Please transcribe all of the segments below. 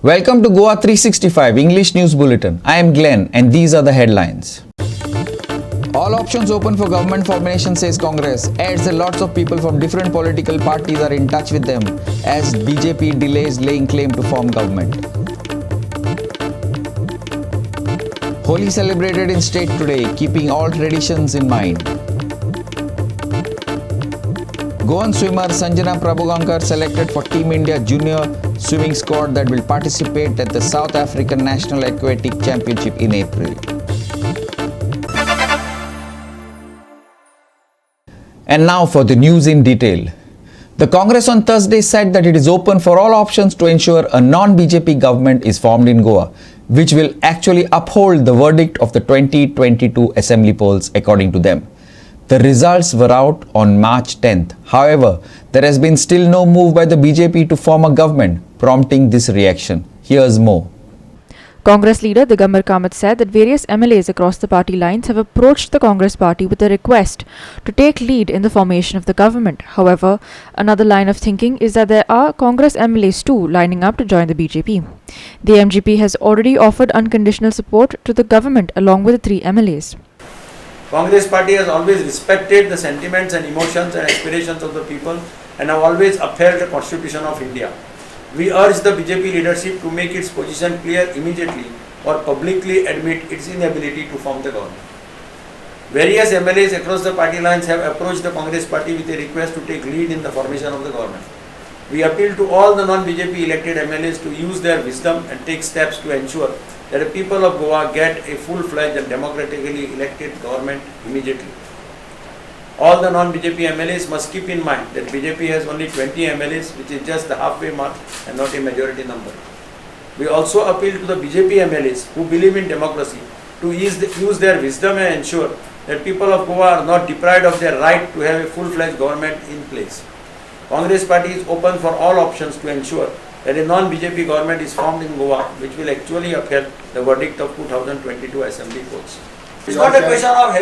Welcome to GOA365 English News Bulletin. I am Glenn and these are the headlines. All options open for government formation, says Congress. Adds that lots of people from different political parties are in touch with them as BJP delays laying claim to form government. Holi celebrated in state today, keeping all traditions in mind. Goan swimmer Sanjana Prabhugankar selected for Team India Junior swimming squad that will participate at the South African National Aquatic Championship in April. And now for the news in detail. The Congress on Thursday said that it is open for all options to ensure a non-BJP government is formed in Goa, which will actually uphold the verdict of the 2022 assembly polls according to them. The results were out on March 10th. However, there has been still no move by the BJP to form a government, prompting this reaction. Here's more. Congress leader Digambar Kamath said that various MLAs across the party lines have approached the Congress party with a request to take lead in the formation of the government. However, another line of thinking is that there are Congress MLAs too lining up to join the BJP. The MGP has already offered unconditional support to the government along with the three MLAs. Congress party has always respected the sentiments and emotions and aspirations of the people and have always upheld the Constitution of India. We urge the BJP leadership to make its position clear immediately or publicly admit its inability to form the government. Various MLAs across the party lines have approached the Congress party with a request to take lead in the formation of the government. We appeal to all the non-BJP elected MLAs to use their wisdom and take steps to ensure that the people of Goa get a full-fledged and democratically elected government immediately. All the non-BJP MLAs must keep in mind that BJP has only 20 MLAs, which is just the halfway mark and not a majority number. We also appeal to the BJP MLAs who believe in democracy to use their wisdom and ensure that people of Goa are not deprived of their right to have a full-fledged government in place. Congress party is open for all options to ensure that a non-BJP government is formed in Goa, which will actually uphold the verdict of 2022 assembly polls. It's not a question of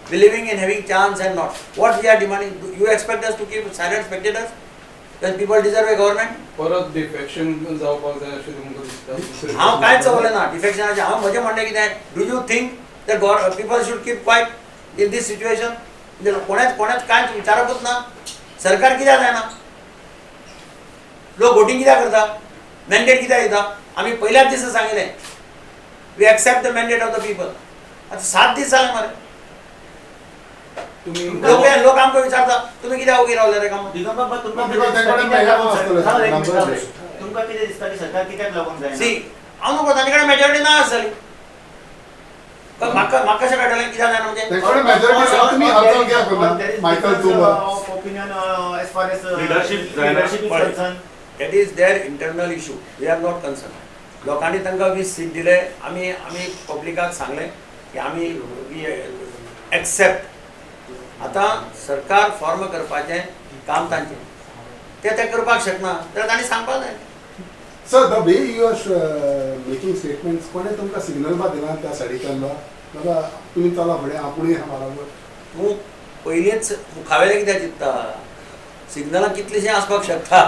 believing in having chance and not. What we are demanding, do you expect us to keep silent spectators when people deserve a government? परत defection जावपाक जाय अशें तुमकां दिसता? हांव कांयच उलयना ना डिफेक्शनाचें. हांव म्हजें म्हणणें कितें? Do you think that people should keep quiet in this situation? कोणाच कांयच विचारपूच ना. सरकार कित्याक जायना? लोक वोटिंग कित्याक करता? मॅन्डेट कित्याक दिता? आमी पयल्याच दिसा सांगिल्लें. We accept the mandate of the people. आता 7 दीस जाले मरे. लोक आमकां विचारता तुमी कित्याक ओगी रावले रे काम? तुमकां कितें दिसता की सरकार कित्याक लागून जायना? सी हांव नको तांचे कडेन मेजॉरिटी ना आसली. म्हाका कशें कळटलें कित्याक जायना म्हणजे? तांचे मेजॉरिटी आसा तुमी हाताळ कित्याक करना? मायकल तुम opinion as far as leadership is concerned. That is their internal issue. We are not concerned. लोकांनी तांकां 20 सीट दिले. आमी पब्लिकाक सांगले की आमी एक्सेप्ट. आता सरकार फॉर्म करपाचें काम तांचें ते करपाक शकना जाल्यार तांणी सांगपाक जाय. Sir the way you are making statements कोणे तुमकां सिग्नल बा दिला त्या सायडीच्यान बाबा तुमी चला फुडें आपुणूय हा बरोबर? तूं पयलींच मुखावेलें कित्याक चिंतता? सिग्नलां कितलेशें आसपाक शकता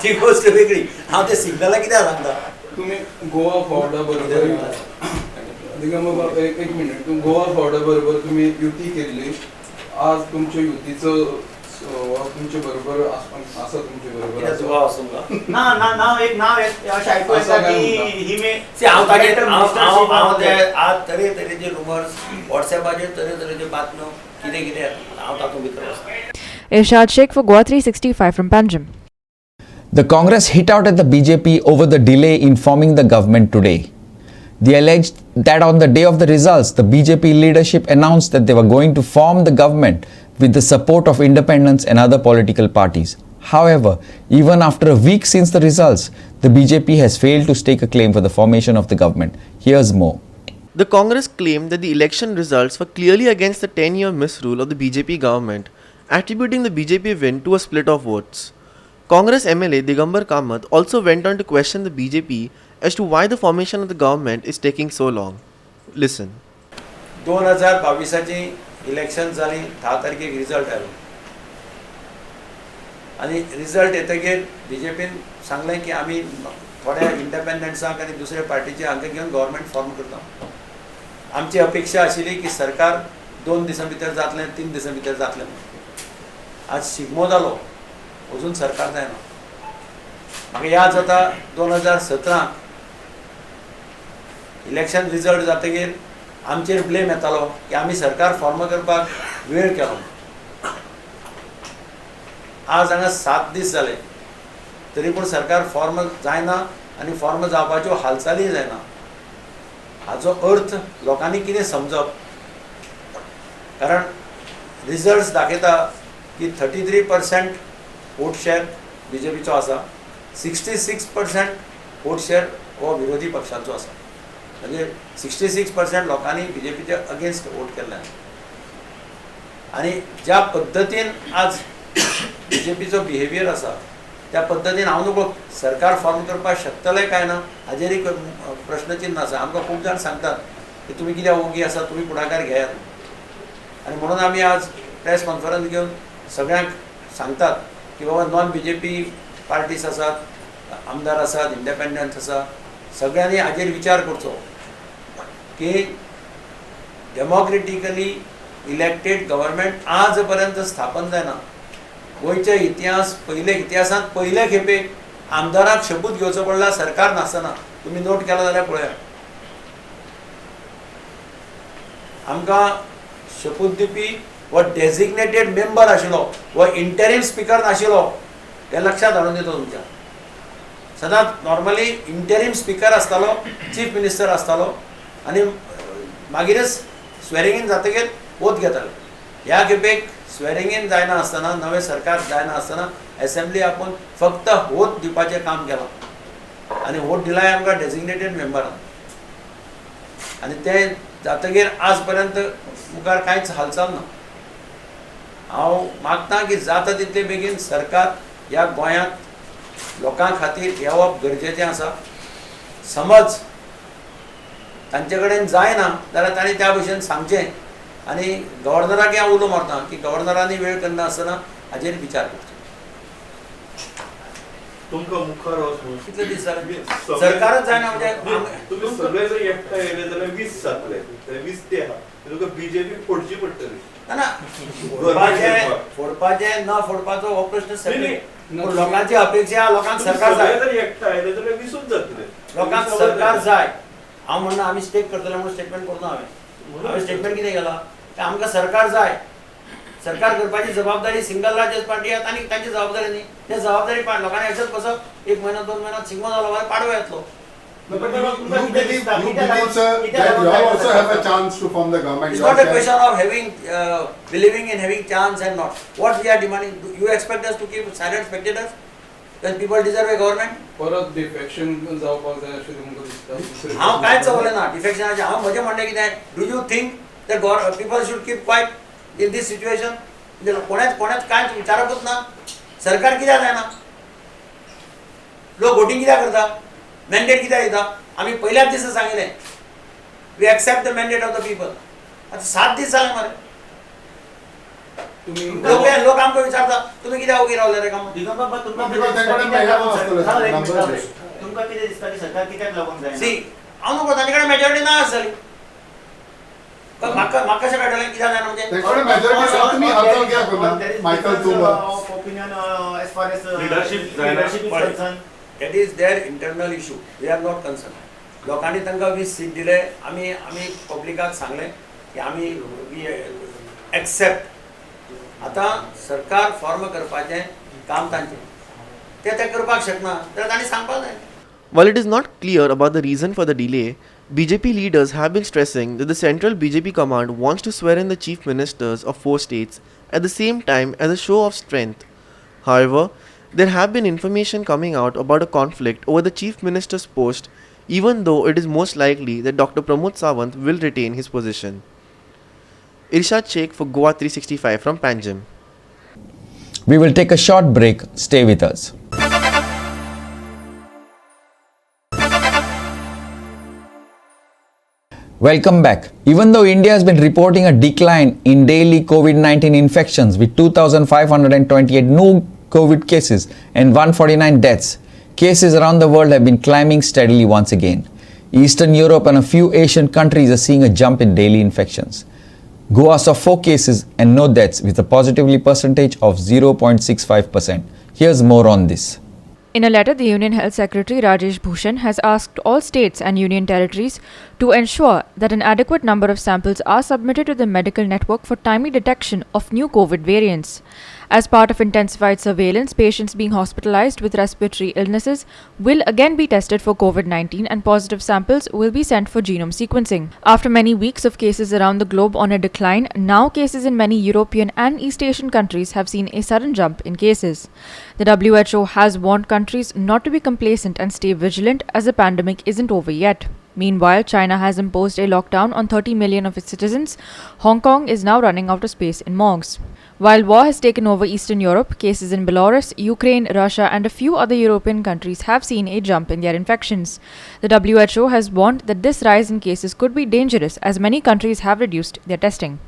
ती गोश्ट वेगळी. हांव ते सिग्नलां कित्याक सांगता? तुम्ही गोवा फॉर्डा बरोबर दिगंबर एक मिनिट गोवा फॉर्डा बरोबर तुम्ही युती केल्ली. आज तुमच्या युतीचो तुमचे बरोबर आसा तुमचे बरोबर ना एक नाव अशें आयकूं येता की ही मे हांव आज तरेतरेचे रुमर्स व्हॉट्सॅपाचेर तरेतरेच्यो बातम्यो कितें हांव तातूंत भितर वचना. Irshad Sheikh for GOA365 from Panjim. The Congress hit out at the BJP over the delay in forming the government today. They alleged that on the day of the results, the BJP leadership announced that they were going to form the government with the support of independents and other political parties. However, even after a week since the results, the BJP has failed to stake a claim for the formation of the government. Here's more. The Congress claimed that the election results were clearly against the 10-year misrule of the BJP government, attributing the BJP win to a split of votes. Congress MLA Digambar Kamath also went on to question the BJP as to why the formation of the government is taking so long. Listen. 2022 election जाली 10 तारखेक result आयलो आनी result येतकीर बीजेपीन सांगलें की आमी थोड्या इंडिपेंडन्साक आनी दुसऱ्या पार्टीचे हांकां घेवन गव्हर्मेंट फॉर्म करता. आमची अपेक्षा आशिल्ली की सरकार 2 दिसां भितर जातलें, 3 दिसां भितर जातलें. आज शिगमो जालो, अजून सरकार जायना. म्हाका याद जाता 2017 इलेक्शन रिजल्ट जातकीर आमचेर ब्लेम येतालो की आमी सरकार फॉर्म करपाक वेळ केलो. आज हांगा 7 दीस जाले तरी पूण सरकार फॉर्म जायना आनी फॉर्म जावपाच्यो हालचाली जायना. हाचो अर्थ लोकांनी कितें समजप, कारण रिजल्ट्स दाखयता की 33% वोट शेअर बीजेपीचो आसा, 66% वोट शेअर हो विरोधी पक्षांचो आसा. म्हणजे 66% लोकांनी बीजेपीचे अगेन्स्ट वोट केल्ले. आनी ज्या पद्दतीन आज बीजेपीचो बिहेवियर आसा त्या पद्दतीन हांव नको सरकार फॉर्म करपाक शकतले काय ना हाजेर एक प्रश्नचिन्ह आसा. आमकां खूब जाण सांगतात की तुमी कित्याक ओगी आसा, तुमी फुडाकार घेयात. आनी म्हणून आमी आज प्रेस कॉन्फरन्स घेवन सगळ्यांक सांगतात की बाबा नॉन बीजेपी पार्टीज आसात, आमदार आसात, इंडिपेंडन्स आसा, सगळ्यांनी हाजेर विचार करचो की डेमोक्रेटिकली इलेक्टेड गव्हर्मेंट आज पर्यंत स्थापन जायना. गोंयचे इतिहासांत पयले खेपे आमदाराक शपूत घेवचो पडला सरकार नासतना. तुमी नोट केला जाल्यार पळया. आमकां शपूत दिवपी वो डेजिग्नेटेड मेंबर आशिल्लो, वो इंटरिम स्पीकर नाशिल्लो, हे लक्षात हाडून दिता तुमच्या. सदांच नॉर्मली इंटरिम स्पीकर आसतालो, चीफ मिनिस्टर आसतालो आनी मागीरच स्वेरिंग इन जातकीर वोट घेताले. ह्या खेपेक स्वेरिंग इन जायना आसतना, नवें सरकार जायना आसतना असेंब्ली आपूण फक्त वोट दिवपाचें काम केलां आनी वोट दिलाय आमकां डेजिग्नेटेड मेंबरान. आनी ते जातकीर आज पर्यंत मुखार कांयच हालचाल ना. हांव मागतां की जाता तितले बेगीन सरकार ह्या गोंयांत लोकां खातीर येवप गरजेचें आसा. समज तांचे कडेन जायना जाल्यार तांणी त्या भशेन सांगचें आनी गव्हर्नराक हांव उलो मारतां की गव्हर्नरांनी वेळ करना आसतना हाजेर विचार करचो. तुमकां मुखार वचून कितले दीस जाले सरकारच जायना म्हणजे तुमी सगळे जर एकठांय येले जाल्यार 20 जातले. ते 20 ते आहा तुका बीजेपी फोडची पडटली. ना फोडपाचें न फोडपाचो हो प्रश्न सेपरेट. पूण लोकांची अपेक्षा लोकांक सरकार जाय. जर एकठांय येले जाल्यार 20च जातले. लोकांक सरकार जाय. हांव म्हणना आमी स्टेक करतले म्हणून स्टेटमेंट करता. हांवें स्टेटमेंट कितें केला की आमकां सरकार जाय. सरकार करपाची जबाबदारी सिंगल लार्जेस्ट पार्टी आसा आनी तांची जबाबदारी न्ही. ते जबाबदारी लोकांनी ह्याच्यात बसप. 1 महिना 2 महिन्यात शिगमो जालो मागीर पाडवो येतलो. You believe, sir, that you also have a chance to form the government. It's not a question of believing in having chance and not. What we are demanding, you expect us to keep silent spectators when people deserve a government? परत defection जावपाक जाय अशें तुमकां दिसता? हांव कांयच उलयना ना डिफेक्शनाचें. हांव म्हजें म्हणणें कितें, do you think that people should keep quiet in this situation? म्हणजे कोणेच कांयच विचारपूच ना. सरकार कित्याक जायना? लोक वोटींग कित्याक करता? मॅन्डेट कित्याक दिता? आमी पयल्याच दिसा सांगिल्लें we accept the mandate of the people. आतां 7 दीस जाले मरे. लोक आमकां विचारता तुमी कित्याक ओगी रावले रे काम? तुमकां कितें दिसता की सरकार कित्याक लागून जायना? सी हांव नको तांचे कडेन मेजॉरिटी ना आसतली. म्हाका कशें कळटलें कित्याक जायना म्हणजे? तेकडे मेजॉरिटी आसा तुमी हालचाल कित्याक करना? मायकल तूं opinion as far as leadership is concerned. That is their internal issue. We are not concerned. लोकांनी तांकां 20 सीट दिले. आमी पब्लिकाक सांगलें की आमी एक्सेप्ट. आतां सरकार फॉर्म करपाचें काम तांचें ते करपाक शकना जाल्यार तांणी सांगपाक जाय. While it is not clear about the reason for the delay, BJP leaders have been stressing that the central BJP command wants to swear in the chief ministers of 4 states at the same time as a show of strength. However, there have been information coming out about a conflict over the chief minister's post, even though it is most likely that Dr. Pramod Sawant will retain his position. Irshad Sheikh for GOA365 from Panjim. We will take a short break. Stay with us. Welcome back. Even though India has been reporting a decline in daily COVID-19 infections with 2,528 new COVID cases and 149 deaths, Cases around the world have been climbing steadily once again. Eastern Europe and a few Asian countries are seeing a jump in daily infections. Goa saw 4 cases and no deaths with a positivity percentage of 0.65%. Here's more on this. In a letter, the Union Health Secretary Rajesh Bhushan has asked all states and union territories to ensure that an adequate number of samples are submitted to the medical network for timely detection of new COVID variants. As part of intensified surveillance, patients being hospitalized with respiratory illnesses will again be tested for COVID-19 and positive samples will be sent for genome sequencing. After many weeks of cases around the globe on a decline, now cases in many European and East Asian countries have seen a sudden jump in cases. The WHO has warned countries not to be complacent and stay vigilant as the pandemic isn't over yet. Meanwhile, China has imposed a lockdown on 30 million of its citizens. Hong Kong is now running out of space in morgues. While war has taken over Eastern Europe, cases in Belarus, Ukraine, Russia and a few other European countries have seen a jump in their infections. The WHO has warned that this rise in cases could be dangerous as many countries have reduced their testing.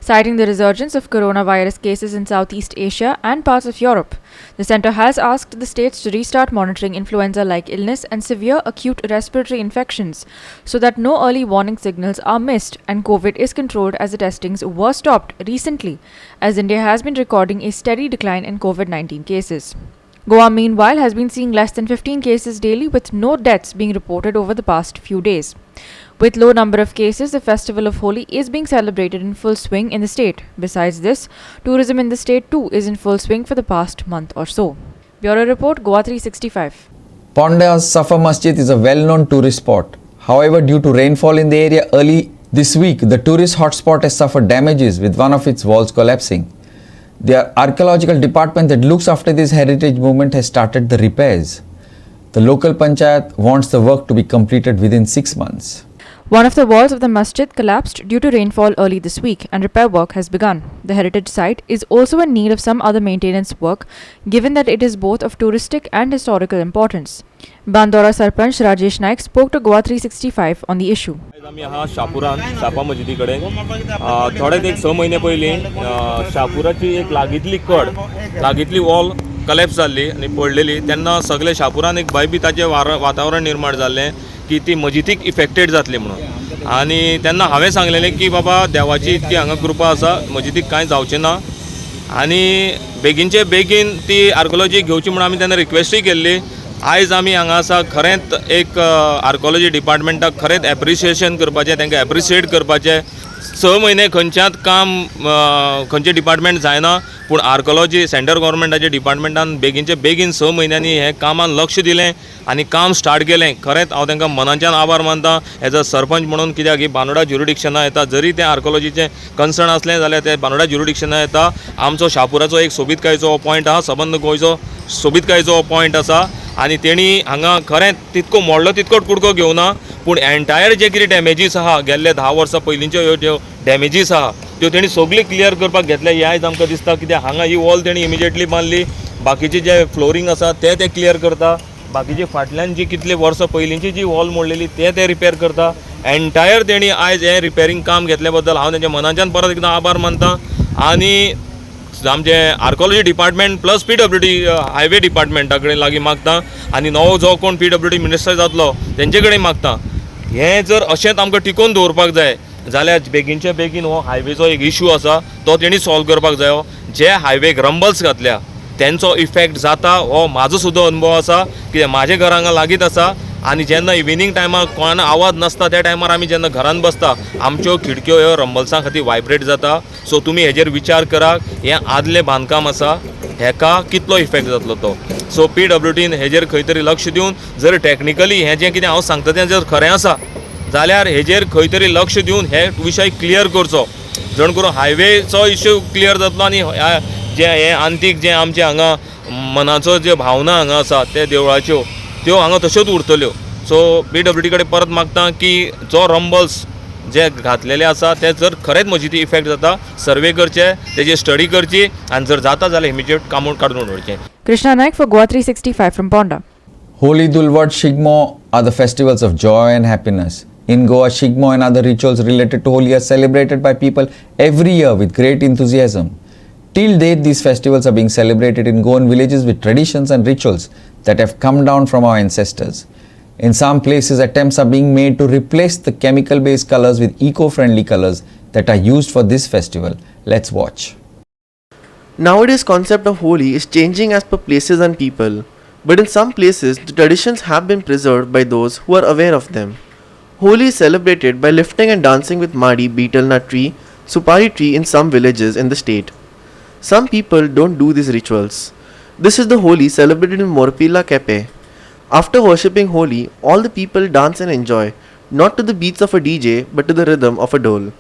Citing the resurgence of coronavirus cases in Southeast Asia and parts of Europe, the centre has asked the states to restart monitoring influenza-like illness and severe acute respiratory infections so that no early warning signals are missed and COVID is controlled as the testings were stopped recently, as India has been recording a steady decline in COVID-19 cases. Goa, meanwhile, has been seeing less than 15 cases daily with no deaths being reported over the past few days. With low number of cases, the festival of Holi is being celebrated in full swing in the state. Besides this, tourism in the state too is in full swing for the past month or so. Bureau Report, GOA365. Pandas Safa Masjid is a well-known tourist spot. However, due to rainfall in the area early this week, the tourist hotspot has suffered damages with one of its walls collapsing. The archaeological department that looks after this heritage movement has started the repairs. The local panchayat wants the work to be completed within 6 months. One of the walls of the masjid collapsed due to rainfall early this week and repair work has begun. The heritage site is also in need of some other maintenance work given that it is both of touristic and historical importance. Bandora Sarpanch Rajesh Naik spoke to GOA365 on the issue. आम्ही हा शापुरान शापा मजिदी कडेन थोडेच एक 6 महिने पयलीं शापुराची एक लागीतली wall collapse जाल्ली आनी पडलेली तेन्ना सगळे शापुरान एक भयभीताचें वातावरण निर्माण जाल्लें की ती मजिदीक इफेक्टेड जातली म्हणून आनी तेन्ना हांवें सांगलेलें की बाबा देवाची इतकी हांगा कृपा आसा मजिदीक कांय जावचें ना आनी बेगीनचे बेगीन ती आर्कोलॉजी घेवची म्हणून आमी तेन्ना रिक्वेस्टूय केल्ली. आयज आमी हांगा आसा खरेंच एक आर्कोलॉजी डिपार्टमेंटाक खरेंच एप्रिशिएशन करपाचें तांकां एप्रिशिएट करपाचें. 6 महिने खंयच्याच काम खंयचें डिपार्टमेंट जायना पूण आर्कोलॉजी सेंट्रल गव्हर्मेंटाच्या डिपार्टमेंटान बेगीनचे बेगीन 6 महिन्यांनी हे कामान लक्ष दिलें आनी काम स्टार्ट केलें. खरेंच हांव तांकां मनाच्यान आभार मानतां एज अ सरपंच म्हणून कित्याक ही बांदोडा ज्युरिडिक्शनां येता जरी तें आर्कोलॉजीचें कन्सर्न असलें जाल्यार तें बांदोडा ज्युरिडिक्शनां येता. आमचो शापुराचो एक सोबीतकायेचो पॉयंट आहा सबंद गोंयचो सोबीतकायेचो पॉयंट आसा आनी तेणी हांगा खरेंच तितको मोडलो तितकोच कुडको घेवना पूण एंटायर जे कितें डॅमेजीस आहा गेल्ले 10 वर्सां पयलींच्यो ह्यो ज्यो डॅमेजीस आहा त्यो तेणी सगळी क्लियर करपाक घेतल्या. ही आयज आमकां दिसता कित्याक हांगा ही वॉल तेणी इमिजिएटली बांदली. बाकीचे जे फ्लोरींग आसा ते क्लियर करता. बाकीची फाटल्यान जी कितले वर्सां पयलींची जी वॉल मोडलेली ते रिपेर करता. एंटायर तेणी आयज हें रिपेरींग काम घेतल्या बद्दल हांव तेंच्या मनाच्यान परत एकदां आभार मानतां. आनी आमचे archaeology department plus PWD highway डिपार्टमेंटा कडेन लागीं मागता आनी नवो जो कोण PWD मिनिस्टर जातलो तेंचे कडेन मागता हें जर अशेंच आमकां टिकोवन दवरपाक जाय जाल्यार बेगीनचे बेगीन हो हायवेचो एक इशू आसा तो तेणी सॉल्व करपाक जायो. जे हायवेक रंबल्स घातल्या तेंचो इफेक्ट जाता हो म्हाजो सुद्दां अनुभव आसा कित्याक म्हाजे घर हांगा लागींच आसा आनी जेन्ना इविनिंग टायमार कोणाक आवाज नासता त्या टायमार आमी जेन्ना घरान बसता आमच्यो खिडक्यो ह्यो रंबल्सां खातीर वायब्रेट जाता. सो तुमी हेजेर विचार करात हें आदलें बांदकाम आसा हेका कितलो इफेक्ट जातलो तो. सो PWDन हेजेर खंय तरी लक्ष दिवन जर टॅक्निकली हें जें कितें हांव सांगता तें जर खरें आसा जाल्यार हेजेर खंय तरी लक्ष दिवन हे विशय क्लियर करचो जण करून हायवेचो इश्यू क्लियर जातलो आनी जे हे आंतीक जे आमचे हांगा मनाचो जे भावना हांगा आसा ते देवळाच्यो त्यो हांगा तश्योच उरतल्यो. सो PWD कडेन परत मागता की जो रंबल्स जे घातलेले आसा ते जर खरेंच मजिदी इफेक्ट जाता सर्वे करचे तेजी स्टडी करची आनी जर जाता जाल्यार इमिजिएट कामून काडून उडोवचें. Krishna Naik for GOA365 from Ponda. Holi, Dulwad, Shigmo are the festivals of joy and happiness. In Goa, Shigmo and other rituals related to Holi are celebrated by people every year with great enthusiasm. Till date, these festivals are being celebrated in Goan villages with traditions and rituals that have come down from our ancestors. In some places, attempts are being made to replace the chemical-based colors with eco-friendly colors that are used for this festival. Let's watch. Nowadays, concept of Holi is changing as per places and people, but in some places, the traditions have been preserved by those who are aware of them. Holi is celebrated by lifting and dancing with Madi, betel nut tree, supari tree in some villages in the state. Some people don't do these rituals. This is the Holi celebrated in Morpila Kepe. After worshipping Holi, all the people dance and enjoy, not to the beats of a DJ, but to the rhythm of a dole.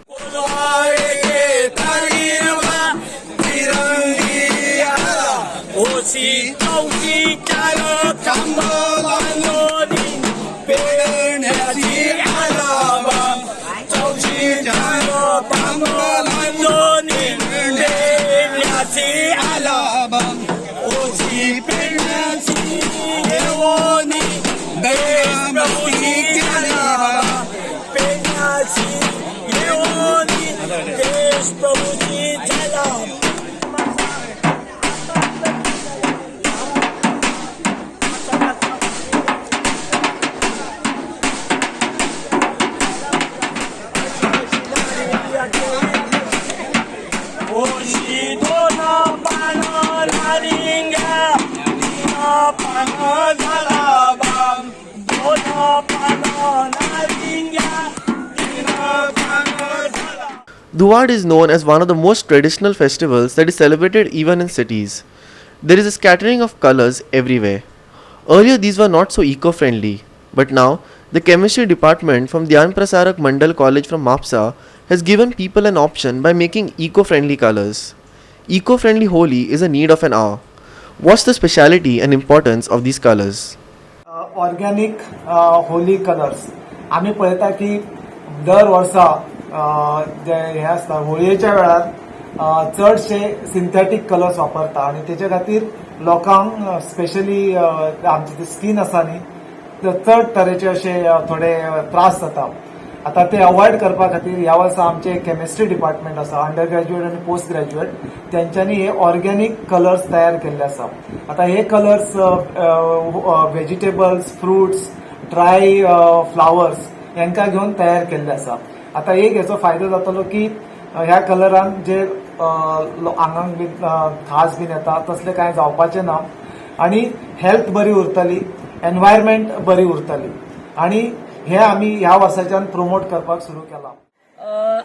Duwad is known as one of the most traditional festivals that is celebrated even in cities. There is a scattering of colors everywhere. Earlier these were not so eco-friendly, but now the chemistry department from Dhyan Prasarak Mandal College from Mapsa has given people an option by making eco-friendly colors. Eco-friendly Holi is a need of an hour. What's the speciality and importance of these colors? Organic Holi colors. आम्ही पळयता की दर वर्सा जे हे आसता होळयेच्या वेळार चडशे सिंथेटीक कलर्स वापरता आणि तेच्या खातीर लोकांक स्पेशली आमची स्किन आसा न्ही चड तरेचे अशे थोडे त्रास जाता. आता ते अवॉइड करपा खातीर ह्या वर्सा आमचे केमिस्ट्री डिपार्टमेंट आसा अंडर ग्रॅज्युएट आणि पोस्ट ग्रॅज्युएट त्यांच्यानी हे ऑर्गॅनिक कलर्स तयार केल्ले आसा. आता हे colours vegetables, fruits, dry flowers यांका घेऊन तयार केल्ले आसा. आता एक हेचो फायदो जातलो की ह्या कलरान जे आंगांक बी खाज बीन येता तसले कांय जावपाचें ना आणि हेल्थ बरी उरतली, एनवायरमेंट बरी उरतली आणि हे आम्ही ह्या वर्साच्यान प्रमोट करपाक सुरू केला.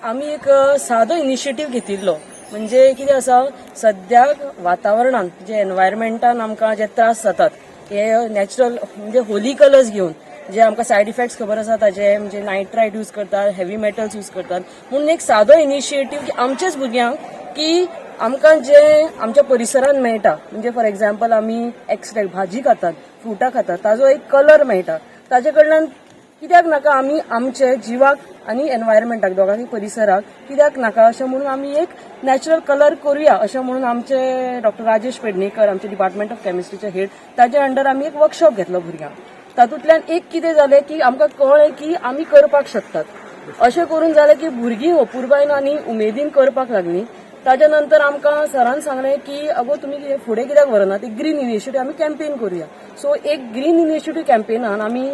आम्ही एक सादो इनिशिएटीव घेतिल्लो म्हणजे कितें आसा सद्याक वातावरणान जे एनवायरमेंटान आमकां जे त्रास जातात हे नॅचरल म्हणजे होली कलर्स घेवन जे आमकां सायड इफेक्ट्स खबर आसा ताजे म्हणजे नायट्रायट यूज करतात, हेवी मेटल्स यूज करतात म्हणून एक सादो इनिशिएटीव की आमचेच भुरग्यांक की आमकां जे आमच्या परिसरान मेळटा म्हणजे फॉर एक्झाम्पल आमी एक्स्ट्रॅक्ट भाजी खातात, फ्रुटां खातात ताजो एक कलर मेळटा ताजे कडल्यान कित्याक नाका आमी आमचे जिवाक आनी एनवायरमेंटाक दोगांनी परिसराक कित्याक नाका अशें म्हणून आमी एक नॅचरल कलर करूया अशें म्हणून आमचे डॉक्टर राजेश पेडणेकर आमचे डिपार्टमेंट ऑफ केमिस्ट्रीचे हेड ताजे अंडर आमी एक वर्कशॉप घेतलो भुरग्यांक. तातूंतल्यान एक कितें जालें की आमकां कळ्ळें की आमी करपाक शकतात. अशें करून जालें की भुरगीं अपुरबायेन आनी उमेदीन करपाक लागलीं. ताज्या नंतर आमकां सरान सांगलें की अगो तुमी फुडें कित्याक व्हरनात एक ग्रीन इनिशिएटीव आमी कॅम्पेन करूया. सो एक ग्रीन इनिशिएटीव कॅम्पेनान आमी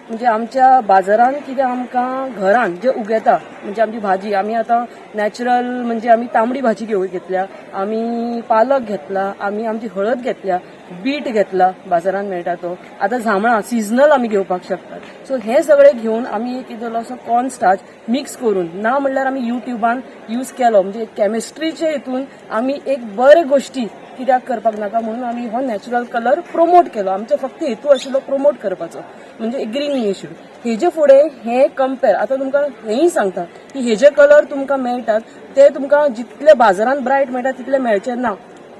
म्हणजे आमच्या बाजारान कितें आमकां घरान जे उगेता म्हणजे आमची भाजी आमी आतां नॅचरल म्हणजे आमी तांबडी भाजी घेतल्या, आमी पालक घेतला, आमी आमची हळद घेतल्या, बीट घेतला बाजारान मेळटा तो, आतां जांबळां सिजनल आमी घेवपाक शकतात. सो हे सगळे घेवन आमी एक कितें असो कॉर्न स्टार्च मिक्स करून ना म्हणल्यार आमी युट्यूबान यूज केलो म्हणजे केमिस्ट्रीचे हितून आमी एक बरे गोश्टी कित्याक करपाक नाका म्हणून आमी हो नॅचरल कलर प्रमोट केलो. आमचो फक्त हेतू आशिल्लो प्रमोट करपाचो म्हणजे ग्रीन इनिशिएटीव. हेजे फुडें हे कंपेर आतां तुमकां हेंय सांगता की हे जे कलर तुमकां मेळटात ते तुमकां जितले बाजारान ब्रायट मेळटा तितले मेळचे ना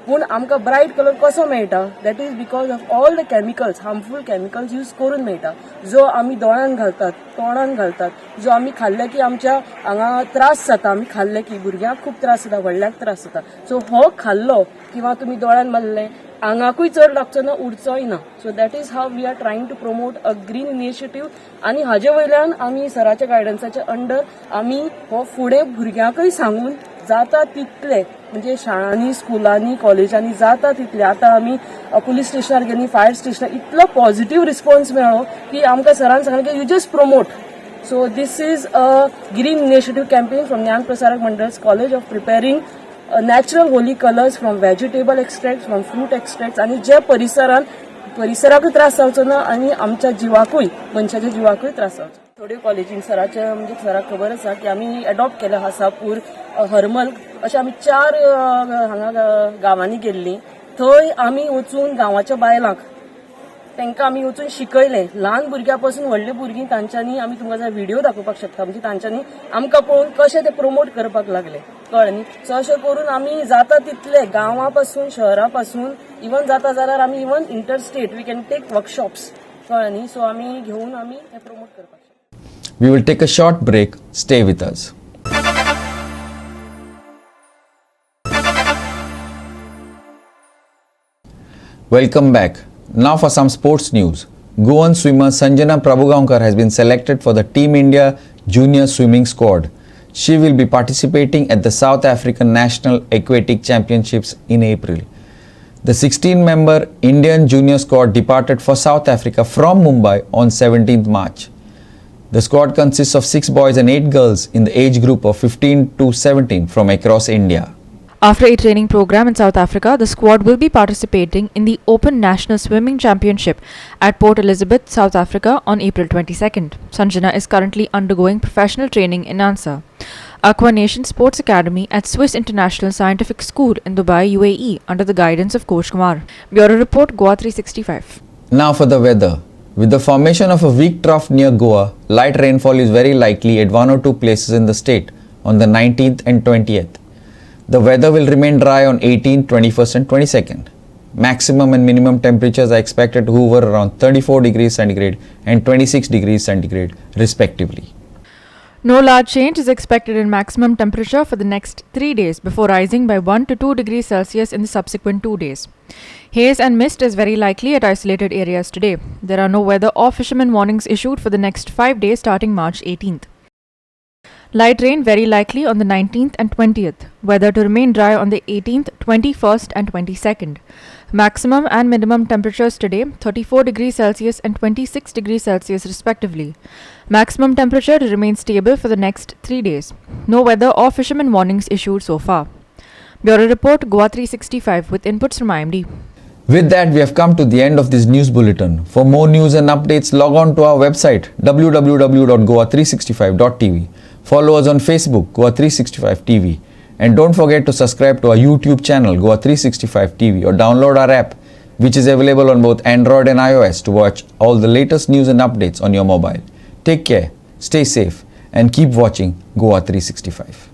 पूण आमकां ब्रायट कलर कसो मेळटा that is because of all the chemicals harmful chemicals use करून मेळटा जो आमी दोळ्यान घालतात, तोंडान घालतात, जो आमी खाल्ले की आमच्या हांगा त्रास जाता, आमी खाल्ले की भुरग्यांक खूब त्रास जाता, व्हडल्यांक त्रास जाता. सो हो खाल्लो किंवा तुमी दोळ्यान मारलें आंगाकूय चड लागचो ना, उरचोय ना. So that is how we are trying to promote a green initiative आनी हाजे वयल्यान आमी सराच्या गायडन्साच्या अंडर आमी हो फुडें भुरग्यांकय सांगून जाता तितले म्हणजे शाळांनी स्कुलांनी कॉलेजांनी जाता तितले आतां आमी पुलीस स्टेशनार गेली फायर स्टेशनार इतलो पॉझिटिव्ह रिस्पॉन्स मेळ्ळो की आमकां सरान सांगलें की you just promote. So this is a green initiative campaign from Jnana Prasarak Mandal's College of preparing natural Holi colors from vegetable extracts, from fruit extracts आणि जे परिसराकूय त्रास जावचो ना आणि आमच्या जिवाकूय मनशाच्या जिवाकूय त्रास जावचो. थोड्यो कॉलेजीन सराच्या म्हणजे सराक खबर आसा की आमी एडॉप्ट केला हासापूर हरमल अशे आमी 4 हांगा गांवांनी गेल्लीं. थंय आमी वचून गांवाच्या बायलांक तांकां आमी वचून शिकयलें. ल्हान भुरग्यां पासून व्हडले भुरगीं तांच्यांनी आमी तुमकां जर व्हिडिओ दाखोवपाक शकता म्हणजे तांच्यांनी आमकां पळोवन कशें ते प्रमोट करपाक लागले कळ्ळें न्ही. सो अशें करून आमी जाता तितले गांवां पासून शहरा पासून इवन जाता जाल्यार आमी even interstate we can take workshops कळ्ळें न्ही. सो आमी घेवन आमी हे प्रमोट करपाक शकता. We will take a short break. Stay with us. Welcome back. Now for some sports news. Goan swimmer Sanjana Prabhugaonkar has been selected for the Team India Junior Swimming Squad. She will be participating at the South African National Aquatic Championships in April. The 16-member Indian junior squad departed for South Africa from Mumbai on 17th March. The squad consists of 6 boys and 8 girls in the age group of 15 to 17 from across India. After a training program in South Africa, the squad will be participating in the Open National Swimming Championship at Port Elizabeth, South Africa on April 22nd. Sanjana is currently undergoing professional training in ANSA, Aqua Nation Sports Academy at Swiss International Scientific School in Dubai, UAE under the guidance of Coach Kumar. Bureau Report, GOA365. Now for the weather. With the formation of a weak trough near Goa, light rainfall is very likely at 1 or 2 places in the state on the 19th and 20th. The weather will remain dry on 18th, 21st and 22nd. Maximum and minimum temperatures are expected to hover around 34 degrees centigrade and 26 degrees centigrade respectively. No large change is expected in maximum temperature for the next 3 days before rising by 1 to 2 degrees Celsius in the subsequent 2 days. Haze and mist is very likely at isolated areas today. There are no weather or fishermen warnings issued for the next 5 days starting March 18th. Light rain very likely on the 19th and 20th. Weather to remain dry on the 18th, 21st and 22nd. Maximum and minimum temperatures today 34 degrees Celsius and 26 degrees Celsius respectively. Maximum temperature to remain stable for the next 3 days. No weather or fishermen warnings issued so far. Bureau Report, GOA365 with inputs from IMD. With that, we have come to the end of this news bulletin. For more news and updates, log on to our website www.goa365.tv. Follow us on Facebook, GOA365 TV. And don't forget to subscribe to our YouTube channel, GOA365 TV, or download our app, which is available on both Android and iOS to watch all the latest news and updates on your mobile. Take care, stay safe, and keep watching GOA365.